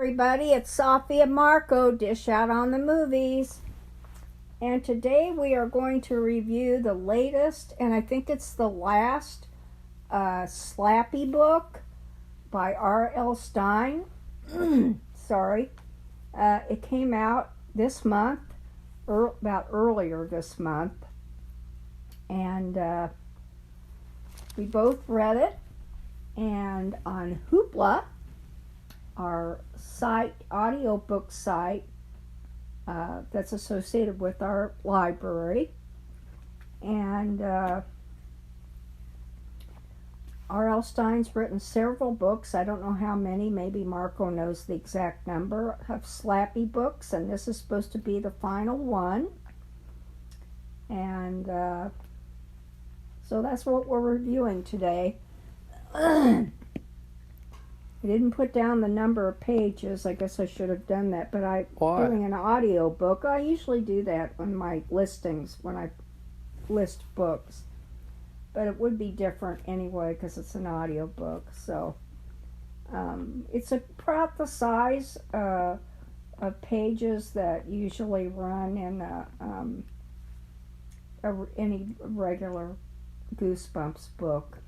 Everybody, it's Safi and Marco, Dish Out on the Movies. And today we are going to review the latest, and I think it's the last, Slappy book by R.L. Stine. Sorry. It came out this month, about earlier this month. And we both read it. And on Hoopla, our site, audiobook site, that's associated with our library. And R.L. Stine's written several books. I don't know how many. Maybe Marco knows the exact number of Slappy books. And this is supposed to be the final one. And so that's what we're reviewing today. I didn't put down the number of pages. I guess I should have done that. But doing an audio book, I usually do that on my listings when I list books. But it would be different anyway because it's an audio book. So it's about the size of pages that usually run in any regular Goosebumps book.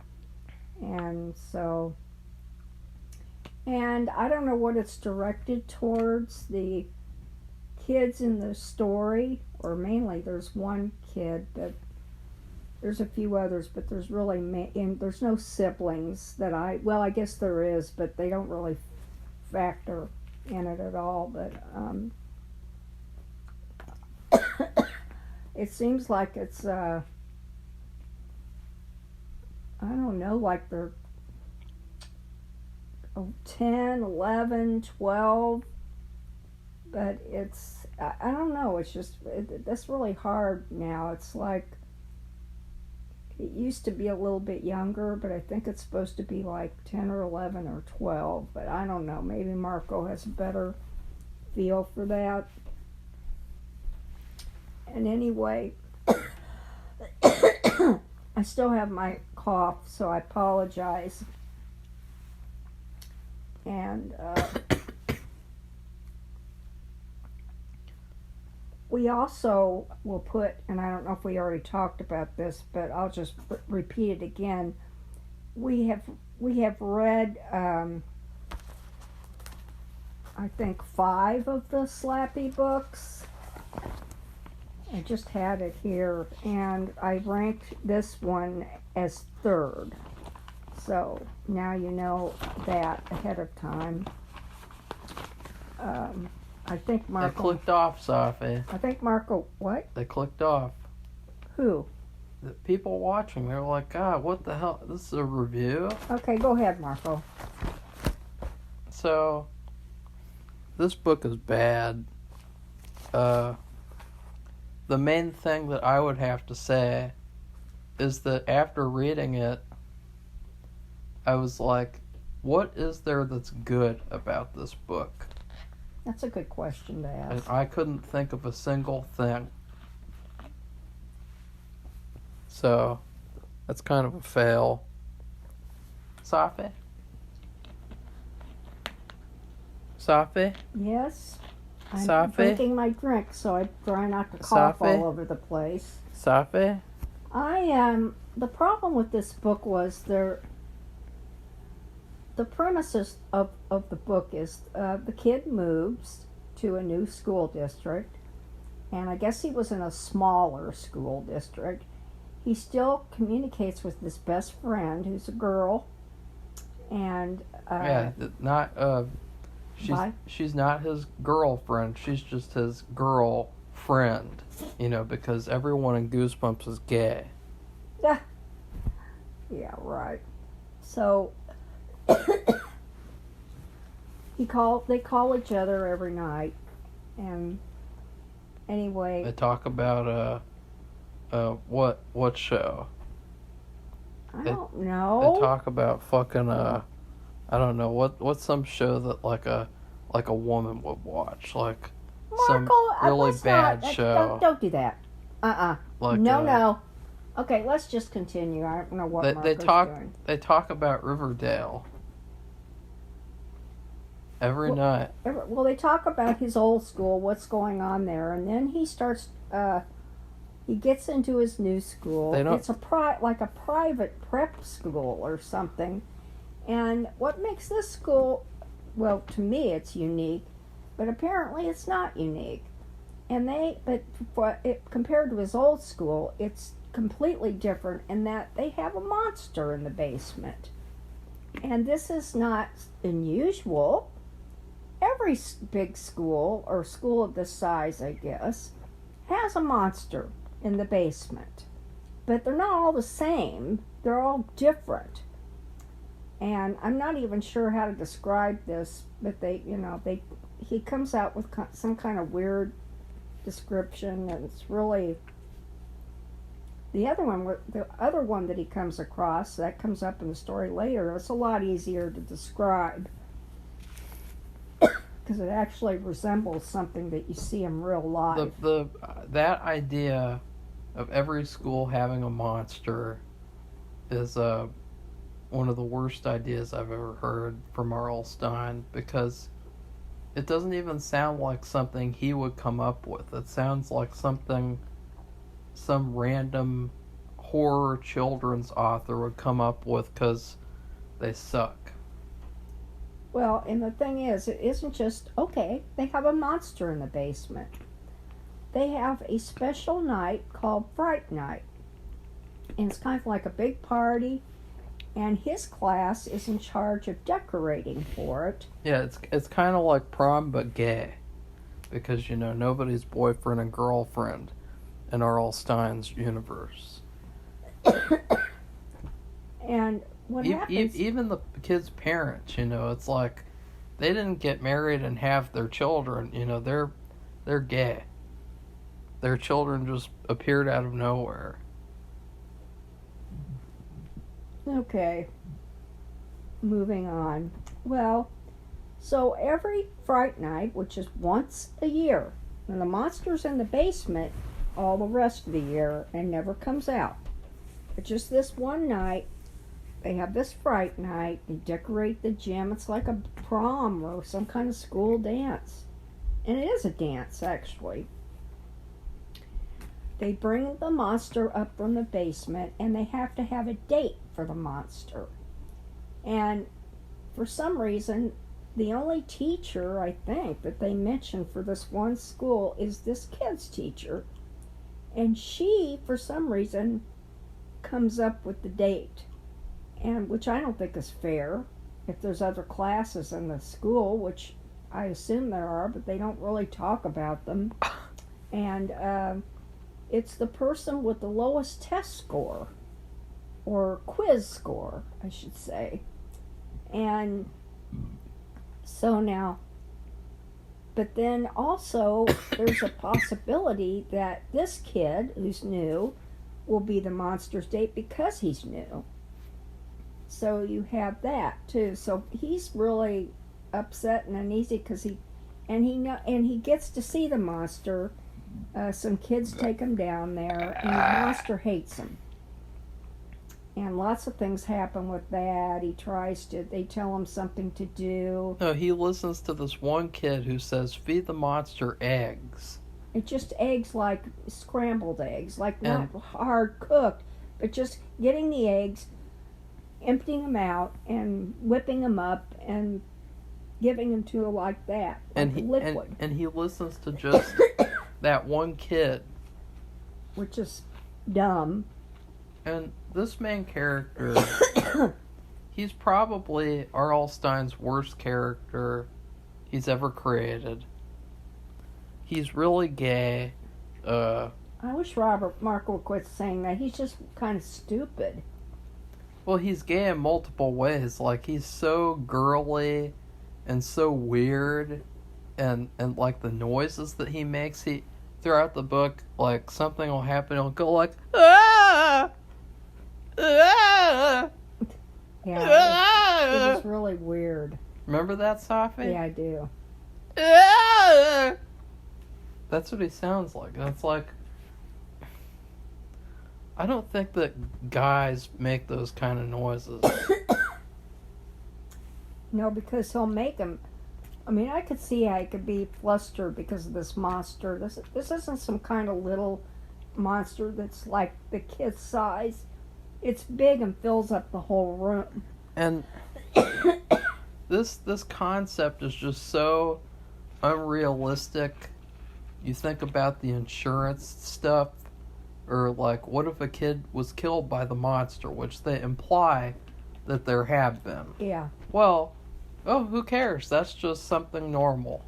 And I don't know what it's directed towards, the kids in the story, or mainly there's one kid, but there's a few others, but there's really, there's no siblings that I guess there is, but they don't really factor in it at all, but it seems like it's, I don't know, like they're 10, 11, 12, but it's, I don't know, it's just, that's really hard now. It's like, it used to be a little bit younger, but I think it's supposed to be like 10 or 11 or 12, but I don't know, maybe Marco has a better feel for that. And anyway, I still have my cough, so I apologize. And we also will put, and I don't know if we already talked about this, but I'll just repeat it again. We have read, I think 5 of the Slappy books. I just had it here, and I ranked this one as 3rd. So now you know that ahead of time. I think Marco... They clicked off, Safi. I think Marco... What? They clicked off. Who? The people watching. They were like, God, what the hell? This is a review? Okay, go ahead, Marco. So, this book is bad. The main thing that I would have to say is that after reading it, I was like, what is there that's good about this book? That's a good question to ask. And I couldn't think of a single thing. So, that's kind of a fail. Safi? Safi? Yes? I'm Safi? drinking my drink, so I try not to cough Safi? all over the place. Safi? The problem with this book was the premises of the book is the kid moves to a new school district, and I guess he was in a smaller school district. He still communicates with his best friend, who's a girl, and she's not his girlfriend. She's just his girl friend, because everyone in Goosebumps is gay. Yeah, right. So they call each other every night, and anyway, they talk about what show? I don't know. They talk about fucking I don't know what's some show that like a woman would watch, like Marco, some really bad show. Don't do that. Like, no. Okay, let's just continue. I don't know what Marco's doing. They talk about Riverdale. Every night. Well, they talk about his old school, what's going on there, and then he starts. He gets into his new school. It's like a private prep school or something. And what makes this school, well, to me, it's unique, but apparently it's not unique. And compared to his old school, it's completely different in that they have a monster in the basement. And this is not unusual. Every big school, or school of this size, I guess, has a monster in the basement. But they're not all the same. They're all different. And I'm not even sure how to describe this, but he comes out with some kind of weird description, and it's really the other one that he comes across that comes up in the story later. It's a lot easier to describe because it actually resembles something that you see in real life. That idea of every school having a monster is one of the worst ideas I've ever heard from R.L. Stine, because it doesn't even sound like something he would come up with. It sounds like something some random horror children's author would come up with because they suck. Well, and the thing is, it isn't just, okay, they have a monster in the basement. They have a special night called Friight Night. And it's kind of like a big party, and his class is in charge of decorating for it. Yeah, it's kind of like prom but gay, because nobody's boyfriend and girlfriend in R.L. Stine's universe. And what happens? Even the kids' parents, it's like they didn't get married and have their children. They're gay. Their children just appeared out of nowhere. Okay, moving on. Well, so every Fright Night, which is once a year, and the monster's in the basement all the rest of the year and never comes out. But just this one night, they have this Fright Night. They decorate the gym. It's like a prom or some kind of school dance. And it is a dance, actually. They bring the monster up from the basement, and they have to have a date for the monster. And for some reason, the only teacher, I think, that they mention for this one school is this kid's teacher. And she, for some reason, comes up with the date. And which I don't think is fair. If there's other classes in the school, which I assume there are, but they don't really talk about them. And it's the person with the lowest test score, or quiz score, I should say. And so now, but then also there's a possibility that this kid who's new will be the monster's date because he's new. So you have that too. So he's really upset and uneasy because he gets to see the monster. Some kids take him down there, and the monster hates him. And lots of things happen with that. They tell him something to do. No, he listens to this one kid who says, feed the monster eggs. It's just eggs, like scrambled eggs, like not hard cooked, but just getting the eggs, emptying them out, and whipping them up, and giving them to her like that, like liquid. And he listens to just that one kid. Which is dumb. And this main character, he's probably R.L. Stine's worst character he's ever created. He's really gay. I wish Marco would quit saying that. He's just kind of stupid. Well, he's gay in multiple ways. Like, he's so girly and so weird, and like the noises that he makes, throughout the book, like, something will happen, he'll go like, ah! Ah! Yeah, it is really weird. Remember that, Safi? Yeah, I do. Ah! That's what he sounds like. That's like, I don't think that guys make those kind of noises. No, because he'll make them I mean, I could see how he could be flustered because of this monster. This isn't some kind of little monster that's like the kid's size. It's big and fills up the whole room. And this concept is just so unrealistic. You think about the insurance stuff, or like, what if a kid was killed by the monster, which they imply that there have been. Yeah. Well, oh, who cares? That's just something normal.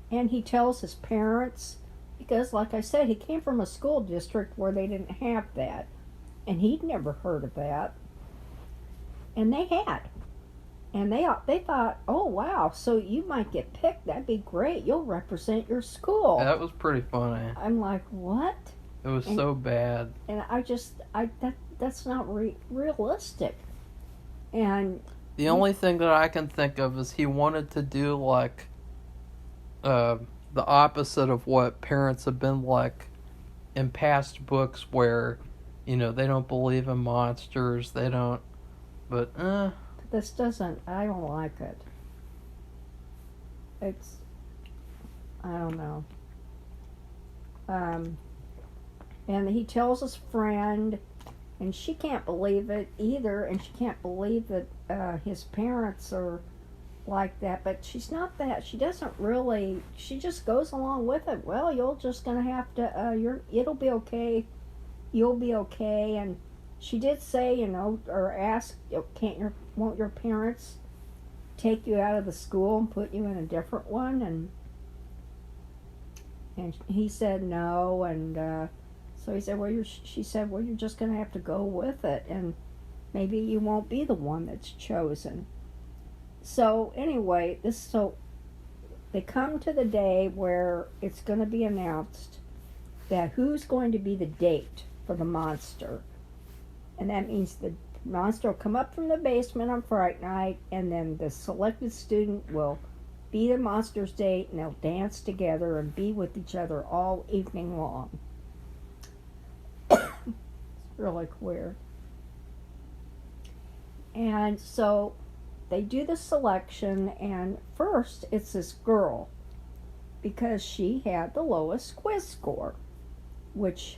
And he tells his parents, because like I said, he came from a school district where they didn't have that. And he'd never heard of that. And they had. And they thought, oh wow, so you might get picked. That'd be great. You'll represent your school. That was pretty funny. I'm like, what? It was so bad. And that's not realistic. And the only thing that I can think of is he wanted to do like the opposite of what parents have been like in past books, where they don't believe in monsters. They don't. But this doesn't. I don't like it. It's. I don't know. And he tells his friend, and she can't believe it either, and she can't believe that his parents are like that, but she's not that. She doesn't really, she just goes along with it. Well, you're just going to have to, it'll be okay, you'll be okay, and she did say, or ask, won't your parents take you out of the school and put you in a different one, and he said no, and so he said, she said, well, you're just going to have to go with it, and maybe you won't be the one that's chosen. So anyway, they come to the day where it's going to be announced that who's going to be the date for the monster. And that means the monster will come up from the basement on Fright night, and then the selected student will be the monster's date, and they'll dance together and be with each other all evening long. It's really queer. And so they do the selection, and first it's this girl, because she had the lowest quiz score, which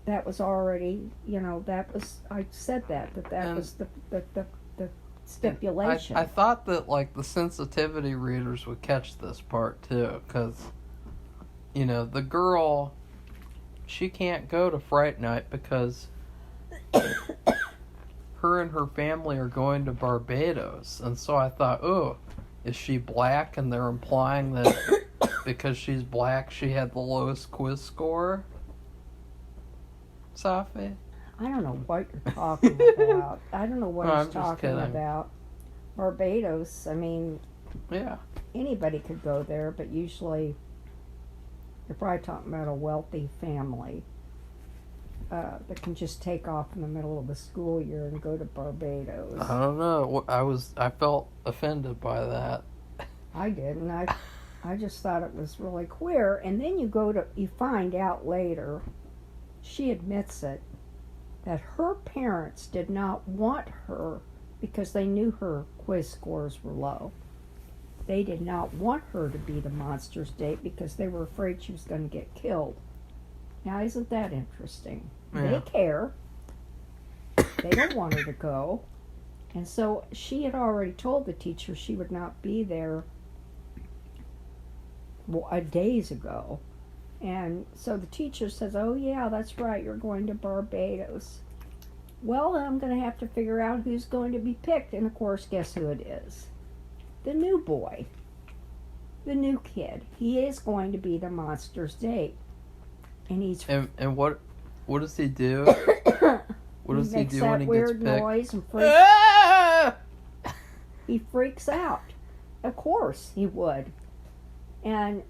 that was already, I said that was the stipulation. I thought that like the sensitivity readers would catch this part too, because the girl, she can't go to Fright night because her and her family are going to Barbados. And so I thought, oh, is she black? And they're implying that because she's black, she had the lowest quiz score? Safi? I don't know what you're talking about. I don't know what he's talking about. Barbados, I mean, yeah, anybody could go there, but usually you're probably talking about a wealthy family that can just take off in the middle of the school year and go to Barbados. I don't know. I felt offended by that. I didn't. I just thought it was really queer. And then you find out later, she admits it, that her parents did not want her because they knew her quiz scores were low. They did not want her to be the monster's date because they were afraid she was going to get killed. Now, isn't that interesting? Yeah. They care. They don't want her to go. And so she had already told the teacher she would not be there days ago. And so the teacher says, oh yeah, that's right, you're going to Barbados. Well, I'm going to have to figure out who's going to be picked. And of course, guess who it is? The new boy. The new kid. He is going to be the monster's date. And he's... And what does he do? What does he do when he gets picked? He makes that weird noise and freaks... He freaks out. Of course he would. And,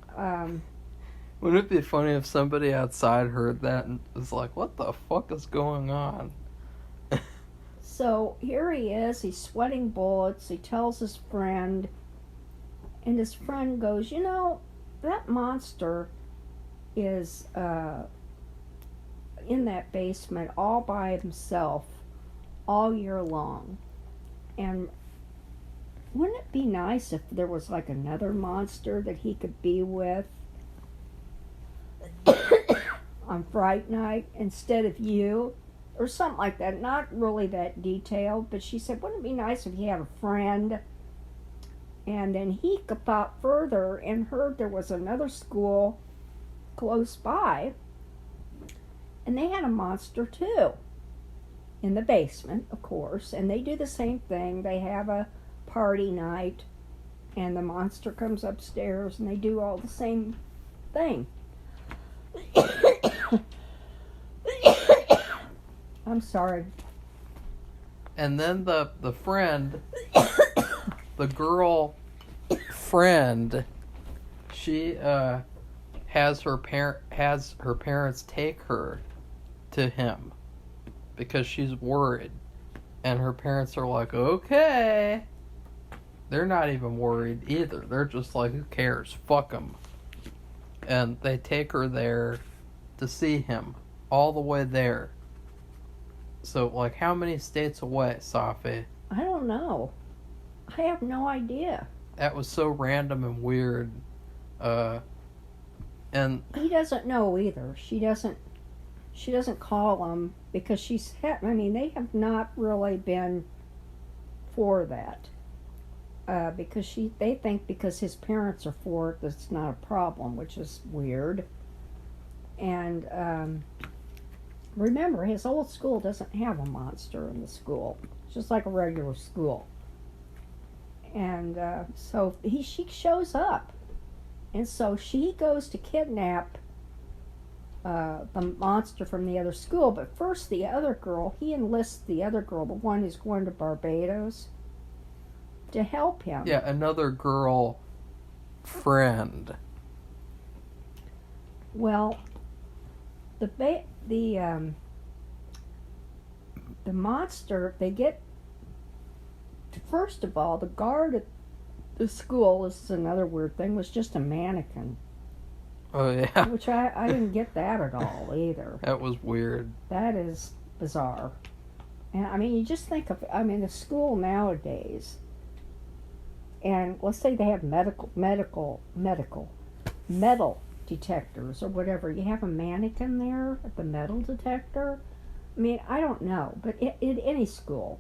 wouldn't it be funny if somebody outside heard that and was like, what the fuck is going on? So here he is, he's sweating bullets, he tells his friend, and his friend goes, that monster is in that basement all by himself all year long. And wouldn't it be nice if there was like another monster that he could be with on Fright night instead of you? Or something like that. Not really that detailed, but she said, wouldn't it be nice if he had a friend? And then he thought further and heard there was another school close by, and they had a monster too. In the basement, of course, and they do the same thing. They have a party night, and the monster comes upstairs, and they do all the same thing. I'm sorry. And then the friend, the girl friend, she has her parents take her to him because she's worried, and her parents are like, okay. They're not even worried either. They're just like, who cares? Fuck them. And they take her there to see him, all the way there. So, like, how many states away, Safi? I don't know. I have no idea. That was so random and weird. And he doesn't know either. She doesn't call him because they have not really been for that. Because they think because his parents are for it, that's not a problem, which is weird. And remember, his old school doesn't have a monster in the school. It's just like a regular school. And so she shows up. And so she goes to kidnap the monster from the other school. But first, the other girl, he enlists the other girl, the one who's going to Barbados, to help him. Yeah, another girl friend. Well, the monster, they get, first of all, the guard at the school, this is another weird thing, was just a mannequin. Oh, yeah. Which I didn't get that at all either. That was weird. That is bizarre. And you just think of, the school nowadays, and let's say they have metal detectors or whatever. You have a mannequin there at the metal detector. I don't know, but in any school,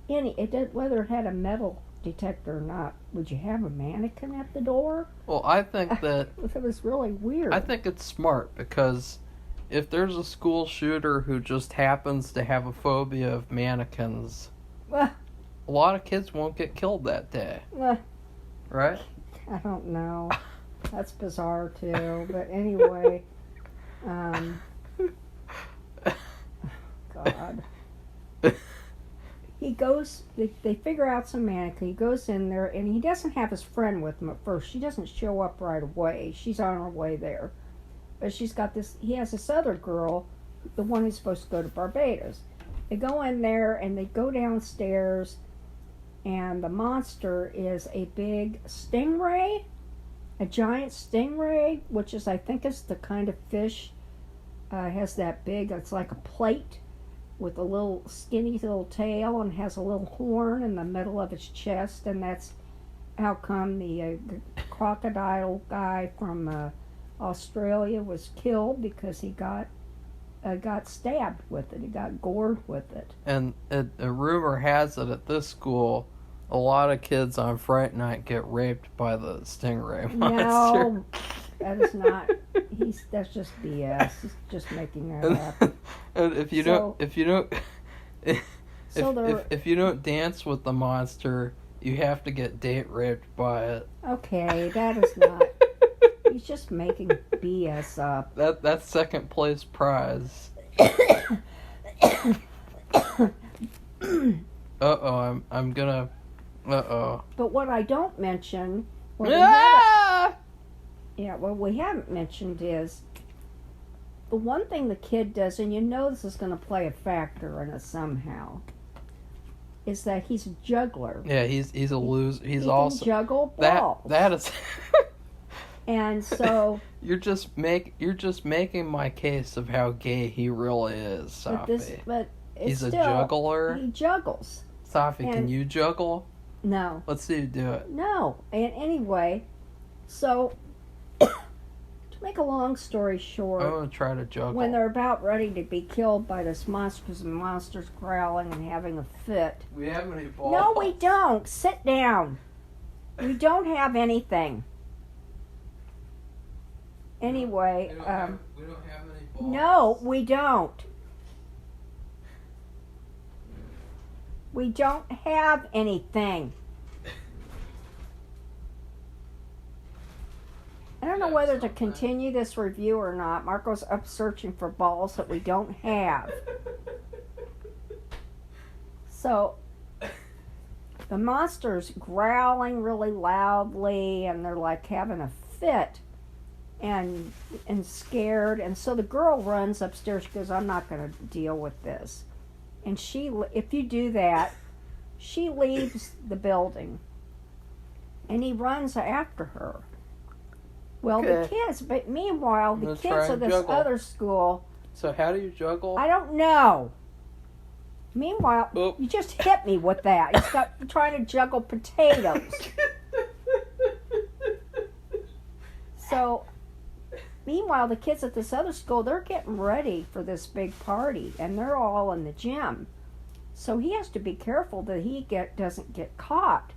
whether it had a metal detector or not, would you have a mannequin at the door? Well, I think that it was really weird. I think it's smart because if there's a school shooter who just happens to have a phobia of mannequins, a lot of kids won't get killed that day. Right? I don't know. That's bizarre too. But anyway, God. He goes, they figure out some mannequin. He goes in there, and he doesn't have his friend with him at first. She doesn't show up right away. She's on her way there. But he has this other girl, the one who's supposed to go to Barbados. They go in there, and they go downstairs, and the monster is a big stingray, a giant stingray, which I think is the kind of fish, has that big, it's like a plate, with a little skinny little tail, and has a little horn in the middle of its chest, and that's how come the crocodile guy from Australia was killed, because he got stabbed with it. He got gored with it. And a rumor has it at this school, a lot of kids on Friight night get raped by the stingray monster. No, that is not. That's just BS. He's just making that up. And if you don't dance with the monster, you have to get date raped by it. Okay, that is not. He's just making BS up. That's second place prize. I'm gonna. But what I don't mention. What we haven't mentioned is the one thing the kid does, and this is going to play a factor in it somehow, is that he's a juggler. Yeah, he's a loser. He also can juggle balls. That is. And so you're just making my case of how gay he really is, Safi. But he's a juggler. He juggles. Safi, can you juggle? No. Let's see you do it. No. And anyway, so to make a long story short, I'm going to try to juggle. when they're about ready to be killed by this monster, because the monster's growling and having a fit. We have any balls? No, we don't. Sit down. We don't have anything. Anyway, we don't have any balls. no, we don't. We don't have anything. I don't know whether to continue this review or not. Marco's up searching for balls that we don't have. So, the monster's growling really loudly, and they're like having a fit and scared. And so the girl runs upstairs. She goes, I'm not going to deal with this. And if you do that, she leaves the building. And he runs after her. Well, the kids, but meanwhile, the kids of this other school. So how do you juggle? I don't know. Meanwhile, you just hit me with that. You're trying to juggle potatoes. So, meanwhile, the kids at this other school, they're getting ready for this big party, and they're all in the gym. So he has to be careful that he doesn't get caught.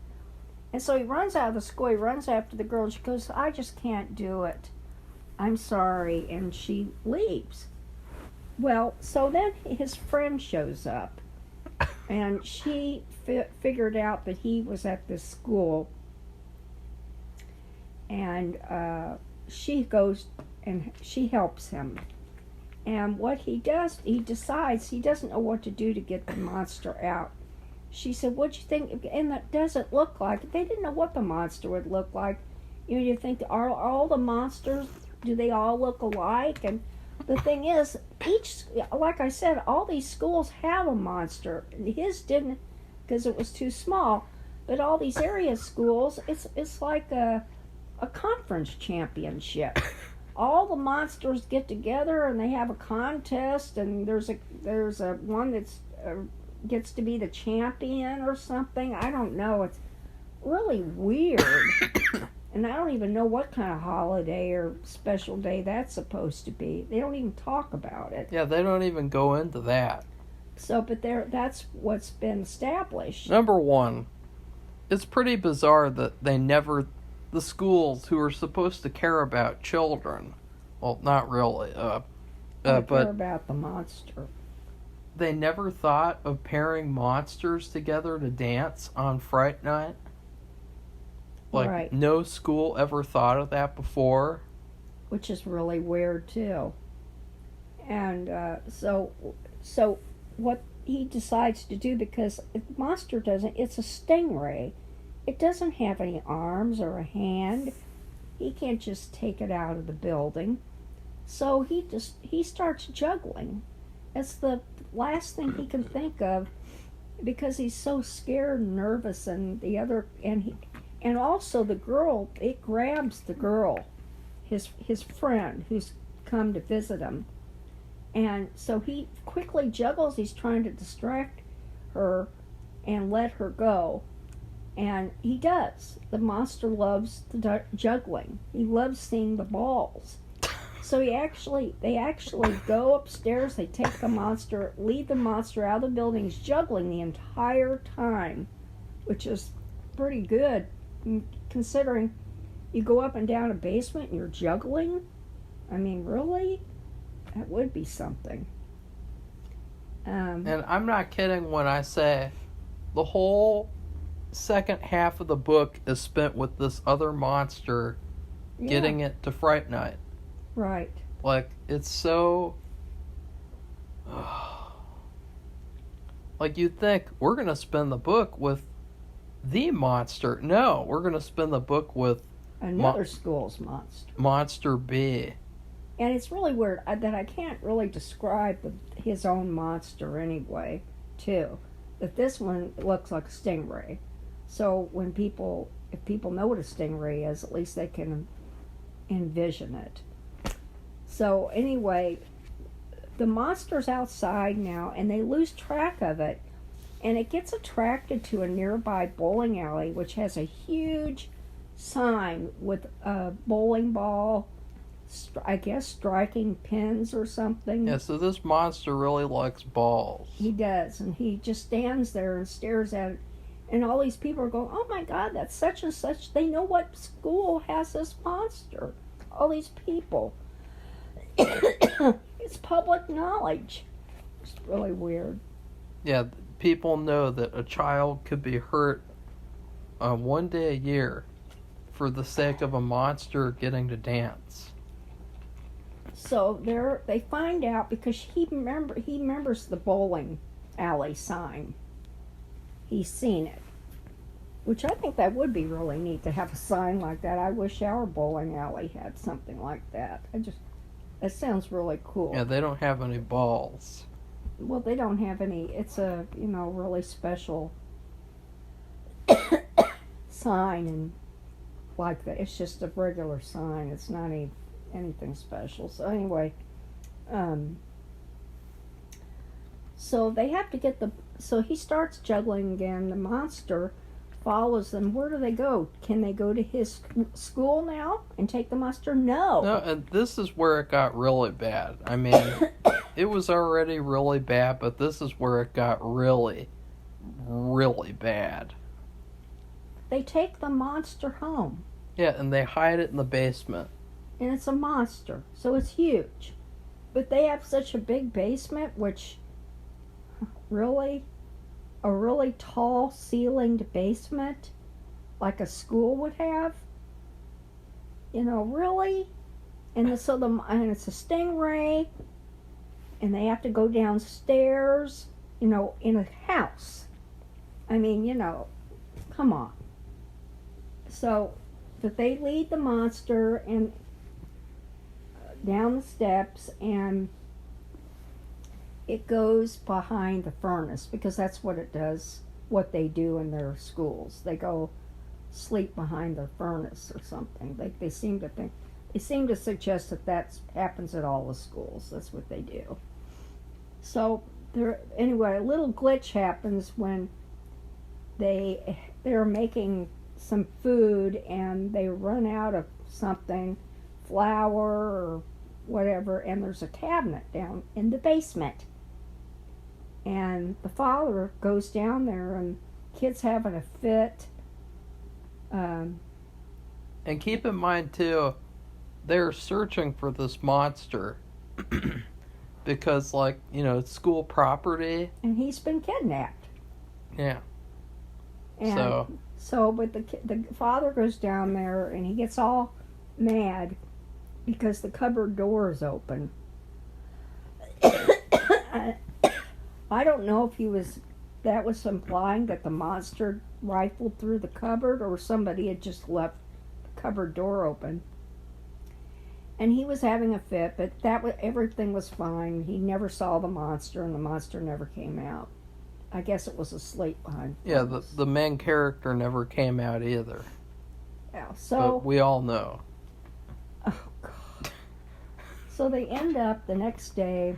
And so he runs out of the school, he runs after the girl, and she goes, I just can't do it. I'm sorry. And she leaves. Well, so then his friend shows up, and she figured out that he was at this school, and she goes and she helps him. And what he does, he decides he doesn't know what to do to get the monster out. She said, what'd you think? And that doesn't look like, they didn't know what the monster would look like. You think, are all the monsters, do they all look alike? And the thing is, like I said, all these schools have a monster. His didn't, because it was too small. But all these area schools, it's like a conference championship. All the monsters get together and they have a contest, and there's a one that's gets to be the champion or something. I don't know. It's really weird. And I don't even know what kind of holiday or special day that's supposed to be. They don't even talk about it. Yeah, they don't even go into that. So, but that's what's been established. Number one, it's pretty bizarre that the schools who are supposed to care about children, well, not really, but care about the monster. They never thought of pairing monsters together to dance on Friight night. Like, right. No school ever thought of that before. Which is really weird, too. And so what he decides to do, because the monster it's a stingray. It doesn't have any arms or a hand. He can't just take it out of the building. So he starts juggling. It's the last thing he can think of, because he's so scared and nervous, and and also the girl, it grabs the girl, his friend who's come to visit him. And so he quickly juggles. He's trying to distract her and let her go. And he does. The monster loves the juggling. He loves seeing the balls. So they actually go upstairs. They take the monster, lead the monster out of the building. He's juggling the entire time, which is pretty good, considering you go up and down a basement and you're juggling. I mean, really? That would be something. And I'm not kidding when I say the whole second half of the book is spent with this other monster getting it to Friight night. Right. Like, it's so... like, you'd think, we're going to spend the book with the monster. No, we're going to spend the book with... another school's monster. Monster B. And it's really weird that I can't really describe his own monster anyway, too. That this one looks like a stingray. So if people know what a stingray is, at least they can envision it. So anyway, the monster's outside now, and they lose track of it. and it gets attracted to a nearby bowling alley, which has a huge sign with a bowling ball, I guess striking pins or something. Yeah, so this monster really likes balls. He does, and he just stands there and stares at it. And all these people are going, oh my God, that's such and such. They know what school has this monster. All these people. It's public knowledge. It's really weird. Yeah, people know that a child could be hurt one day a year for the sake of a monster getting to dance. So they find out because he remembers the bowling alley sign. He's seen it, which I think that would be really neat to have a sign like that. I wish our bowling alley had something like that. That sounds really cool. Yeah, they don't have any balls. Well, they don't have any. It's a really special sign, and like that. It's just a regular sign. It's not anything special. So anyway, so they have to get so he starts juggling again. The monster follows them. Where do they go? Can they go to his school now and take the monster? No. No, and this is where it got really bad. I mean, it was already really bad, but this is where it got really, really bad. They take the monster home. Yeah, and they hide it in the basement. And it's a monster, so it's huge. But they have such a big basement, which really, a really tall ceilinged basement, like a school would have. Really? And it's a stingray, and they have to go downstairs, in a house. I mean, come on. So, but they lead the monster and down the steps, and it goes behind the furnace because that's what it does. What they do in their schools, they go sleep behind the furnace or something. They seem to think. They seem to suggest that happens at all the schools. That's what they do. So anyway, a little glitch happens when they're making some food and they run out of something, flour or whatever, and there's a cabinet down in the basement. And the father goes down there, and kid's having a fit. And keep in mind too, they're searching for this monster because, it's school property. And he's been kidnapped. Yeah. And but the father goes down there, and he gets all mad because the cupboard door is open. I don't know if that was implying that the monster rifled through the cupboard, or somebody had just left the cupboard door open. And he was having a fit, but everything was fine. He never saw the monster, and the monster never came out. I guess it was asleep behind. Yeah, the main character never came out either. Yeah, so but we all know. Oh God. So they end up the next day.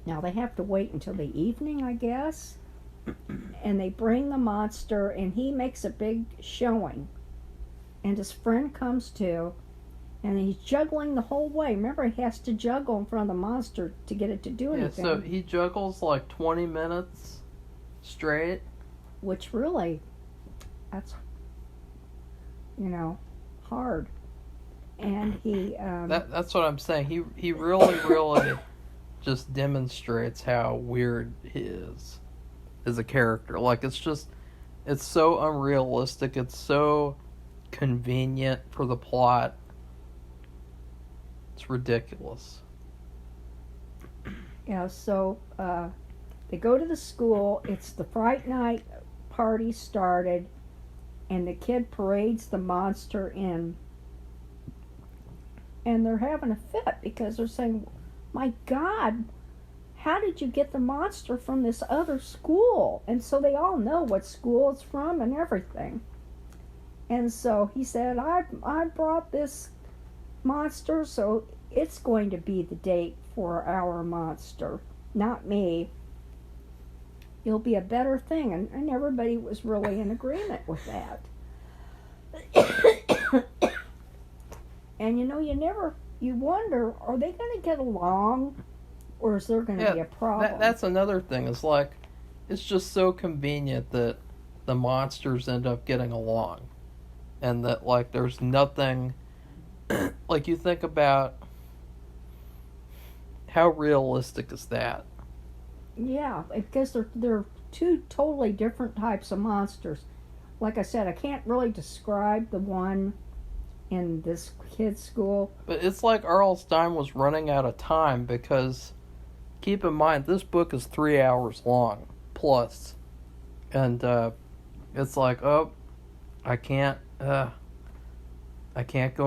Now they have to wait until the evening, I guess. And they bring the monster, and he makes a big showing. And his friend comes too, and he's juggling the whole way. Remember, he has to juggle in front of the monster to get it to do anything. Yeah, so he juggles like 20 minutes straight. Which really, that's, hard. And he... That's what I'm saying. He really, really just demonstrates how weird he is as a character. Like, it's so unrealistic. It's so convenient for the plot. It's ridiculous. Yeah, so they go to the school. It's the Friight night party started, and the kid parades the monster in. And they're having a fit because they're saying, my God, how did you get the monster from this other school? And so they all know what school it's from and everything. And so he said, I brought this monster, so it's going to be the date for our monster, not me. it'll be a better thing. And everybody was really in agreement with that. And you wonder, are they going to get along, or is there going to be a problem? That's another thing. It's like, it's just so convenient that the monsters end up getting along. And that, like, there's nothing, like, you think about how realistic is that? Yeah, because they're two totally different types of monsters. Like I said, I can't really describe the one in this kid's school. But it's like R.L. Stine was running out of time, because keep in mind, this book is 3 hours long, plus. And it's like, oh, I can't go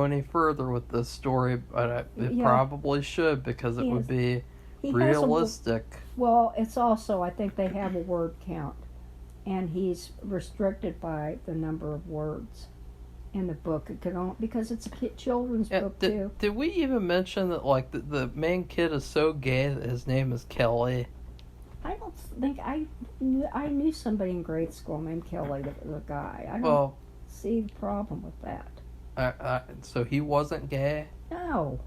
any further with this story, but it probably should, because it would be realistic. Well, it's also, I think they have a word count, and he's restricted by the number of words in the book. It could only, because it's a children's book too. Did we even mention that, like, the main kid is so gay that his name is Kelly? I don't think I knew somebody in grade school named Kelly, the guy. I don't see the problem with that. So he wasn't gay? No.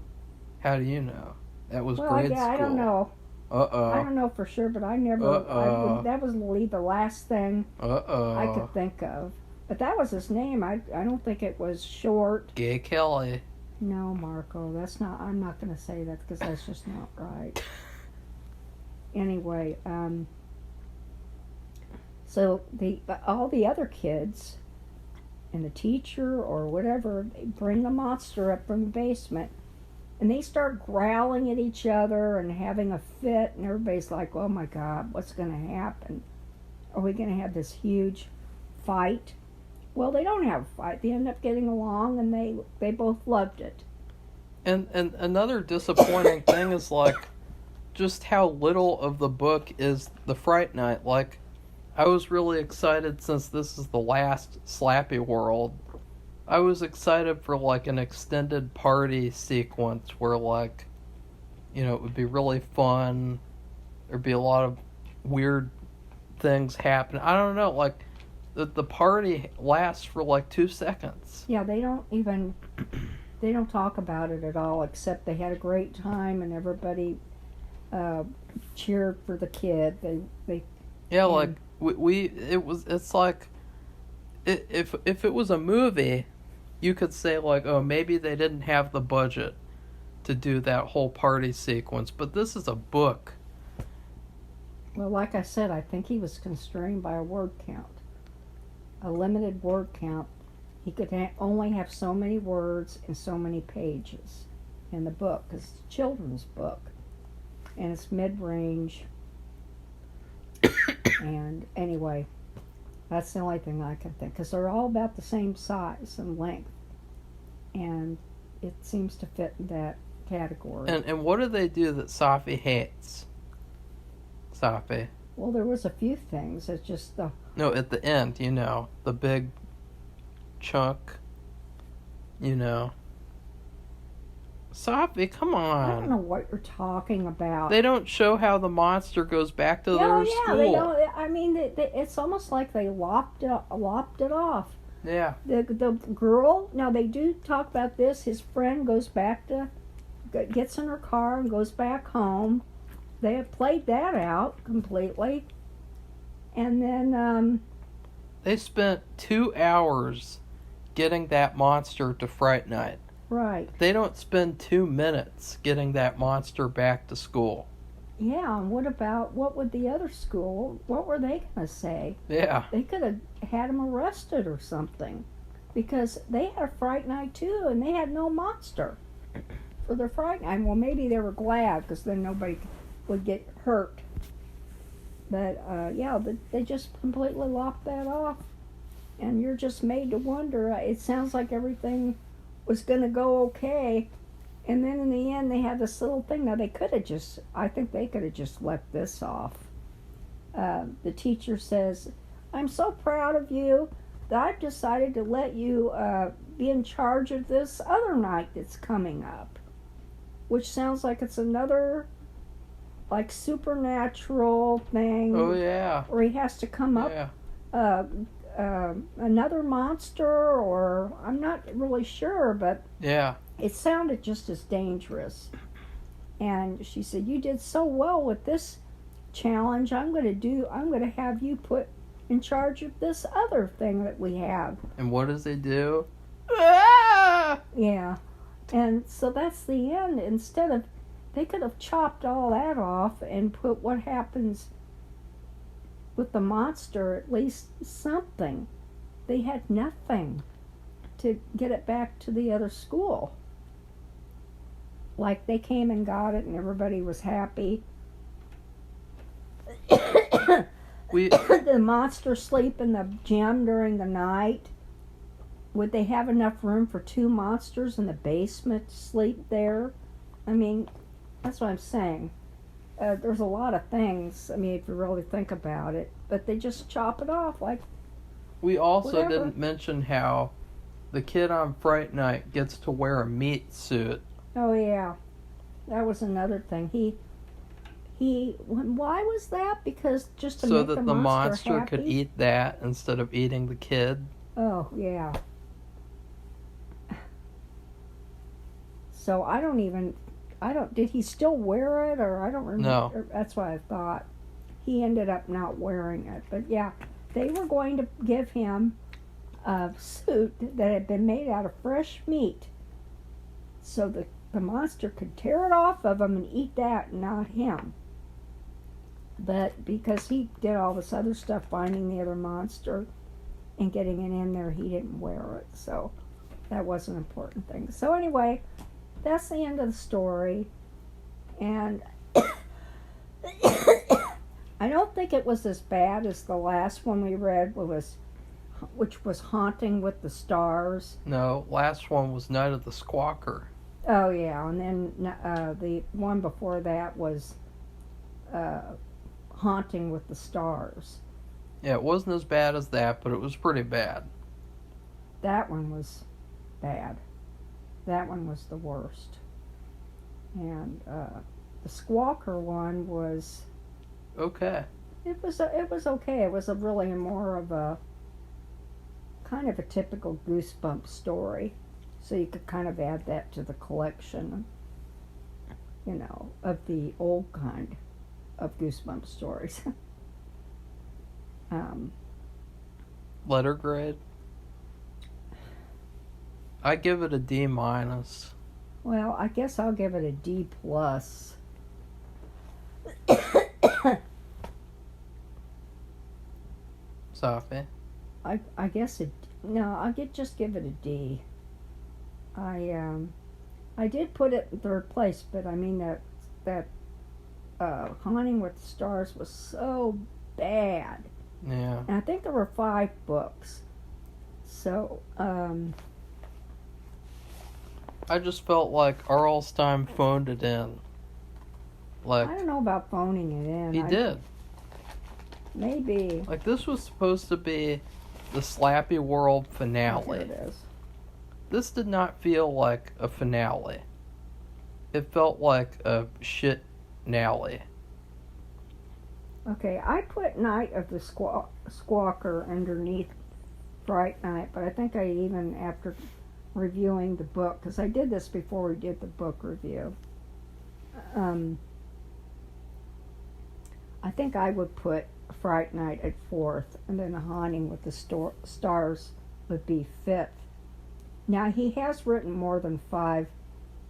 How do you know? That was grade school. I don't know. I don't know for sure, but I never. That was the last thing I could think of. But that was his name. I don't think it was short. Gay Kelly. No, Marco, that's not. I'm not going to say that, because that's just not right. Anyway, so all the other kids and the teacher or whatever, they bring the monster up from the basement, and they start growling at each other and having a fit, and everybody's like, oh my God, what's going to happen? Are we going to have this huge fight? Well, they don't have a fight. They end up getting along, and they both loved it. And another disappointing thing is, like, just how little of the book is the Friight Night. Like, I was really excited, since this is the last Slappyworld. I was excited for, like, an extended party sequence where, like, it would be really fun. There'd be a lot of weird things happen. I don't know, like, the party lasts for, like, 2 seconds. Yeah, they don't talk about it at all, except they had a great time and everybody cheered for the kid. It's like, if it was a movie, you could say, like, oh, maybe they didn't have the budget to do that whole party sequence, but this is a book. Well, like I said, I think he was constrained by a word count, a limited word count. He could only have so many words and so many pages in the book, because it's a children's book, and it's mid-range. And anyway, that's the only thing I can think, because they're all about the same size and length, and it seems to fit in that category. And what do they do that Safi hates? Safi. Well, there was a few things. It's just No, at the end, the big chunk, Safi, come on. I don't know what you're talking about. They don't show how the monster goes back to their school. They don't. I mean, it's almost like they lopped it off. Yeah. The girl, now they do talk about this. His friend gets in her car and goes back home. They have played that out completely. And then they spent 2 hours getting that monster to Friight Night. Right. They don't spend 2 minutes getting that monster back to school. Yeah, and what would the other school, what were they going to say? Yeah. They could have had him arrested or something, because they had a Friight Night too, and they had no monster for their Friight Night. Well, maybe they were glad, because then nobody would get hurt. But, they just completely lopped that off, and you're just made to wonder. It sounds like everything was going to go okay, and then in the end they had this little thing. Now I think they could have just let this off. The teacher says, I'm so proud of you that I've decided to let you be in charge of this other night that's coming up, which sounds like it's another like supernatural thing. Oh yeah. Where he has to come up another monster, or I'm not really sure, but Yeah. it sounded just as dangerous. And she said, "You did so well with this challenge. I'm going to have you put in charge of this other thing that we have." And what does he do? Ah! Yeah. And so that's the end. Instead of, they could have chopped all that off and put what happens with the monster, at least something. They had nothing to get it back to the other school. Like, they came and got it and everybody was happy. The monster sleep in the gym during the night. Would they have enough room for 2 monsters in the basement to sleep there? I mean, that's what I'm saying. There's a lot of things, I mean, if you really think about it. But they just chop it off like We also whatever. didn't mention how the kid on Fright Night gets to wear a meat suit. Oh yeah, that was another thing. Why was that? Because just to So make that the monster happy? could eat that instead of eating the kid. Oh yeah. So did he still wear it, or I don't remember. No. That's what I thought. He ended up not wearing it. But yeah, they were going to give him a suit that had been made out of fresh meat. So the monster could tear it off of him and eat that, not him. But because he did all this other stuff, finding the other monster and getting it in there, he didn't wear it. So that was an important thing. So anyway, that's the end of the story. And I don't think it was as bad as the last one we read, which was Haunting with the Stars. No, last one was Night of the Squawker. Oh yeah, and then the one before that was Haunting with the Stars. Yeah, it wasn't as bad as that, but it was pretty bad. That one was bad. That one was the worst. And the Squawker one was Okay. It was okay. It was really more of a kind of a typical Goosebumps story, so you could kind of add that to the collection, of the old kind of Goosebumps stories. Letter grade? I give it a D minus. Well, I guess I'll give it a D plus. Safi? I guess just give it a D. I did put it in 3rd place, but I mean that Haunting with the Stars was so bad. Yeah. And I think there were 5 books. So I just felt like R.L. Stine phoned it in. Like, I don't know about phoning it in. he did. Maybe. Like, this was supposed to be the Slappyworld finale. Here it is. This did not feel like a finale. It felt like a shit-nally. Okay, I put Night of the Squawker underneath Fright Night, but I think I even, after reviewing the book, because I did this before we did the book review, I think I would put Fright Night at 4th, and then Haunting with the Stars would be 5th. Now, he has written more than 5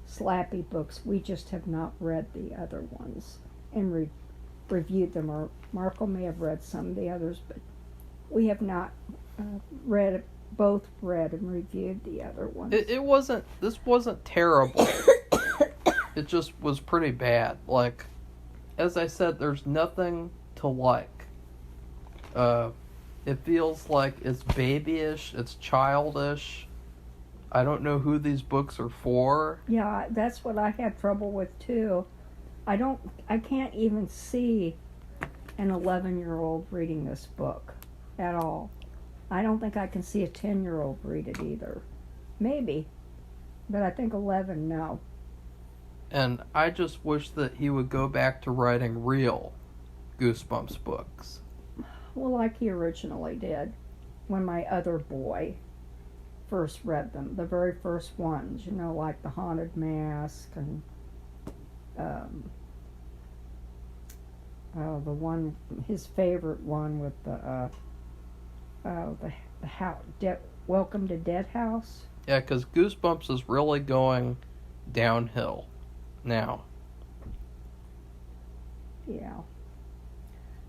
Slappy books. We just have not read the other ones and reviewed them, or Marco may have read some of the others, but we have not both read and reviewed the other ones. This wasn't terrible. It just was pretty bad. Like, as I said, there's nothing to like. It feels like it's babyish, it's childish. I don't know who these books are for. Yeah, that's what I had trouble with too. I can't even see an 11-year-old reading this book at all. I don't think I can see a 10-year-old read it either. Maybe, but I think 11, no. And I just wish that he would go back to writing real Goosebumps books. Well, like he originally did when my other boy first read them. The very first ones, like The Haunted Mask and the one, his favorite one with the Welcome to Dead House. Yeah, because Goosebumps is really going downhill now. Yeah.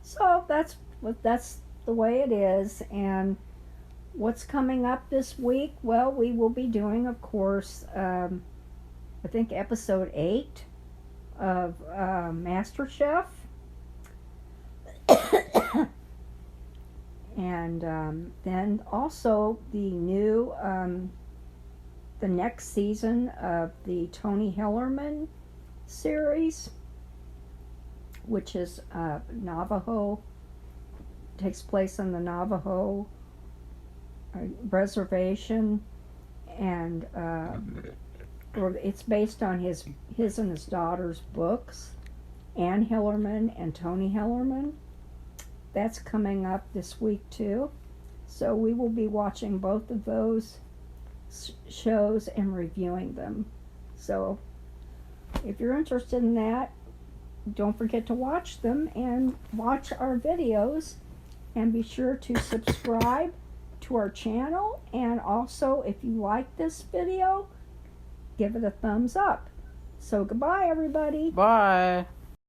So that's the way it is. And what's coming up this week? Well, we will be doing, of course, I think episode 8 of MasterChef. And then also the new, the next season of the Tony Hillerman series, which is Navajo, takes place on the Navajo reservation, and it's based on his and his daughter's books, Ann Hillerman and Tony Hillerman. That's coming up this week too. So we will be watching both of those shows and reviewing them. So if you're interested in that, don't forget to watch them and watch our videos, and be sure to subscribe to our channel. And also, if you like this video, give it a thumbs up. So goodbye, everybody. Bye.